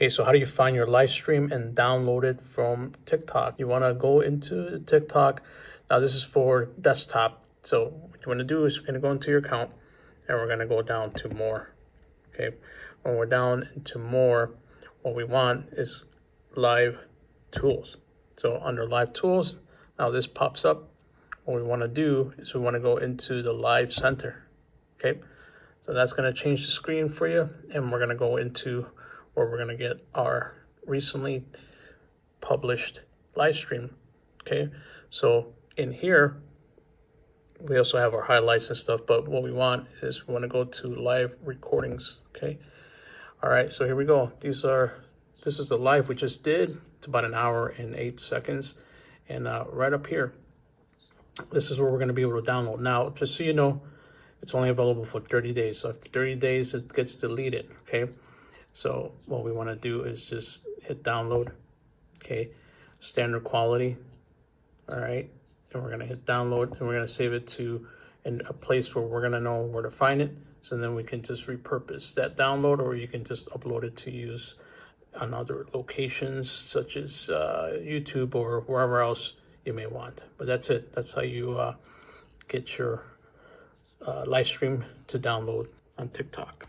Okay, so how do you find your live stream and download it from TikTok? You want to go into TikTok. Now this is for desktop. So what you want to do is you're going to go into your account and we're going to go down to more. Okay, when we're down into more, what we want is live tools. So under live tools, now this pops up. What we want to do is we want to go into the live center. Okay, so that's going to change the screen for you, and we're going to go into where we're going to get our recently published live stream. Okay, so in here we also have our highlights and stuff, but what we want is we want to go to live recordings. Okay, all right, so here we go. This is the live we just did. It's about 1 hour and 8 seconds, and right up here, this is where we're going to be able to download. Now, just so you know, it's only available for 30 days. So after 30 days, it gets deleted. Okay, so what we want to do is just hit download. Okay, standard quality. All right, and we're going to hit download, and we're going to save it to a place where we're going to know where to find it. So then we can just repurpose that download, or you can just upload it to use on other locations such as YouTube or wherever else you may want. But that's it. That's how you get your live stream to download on TikTok.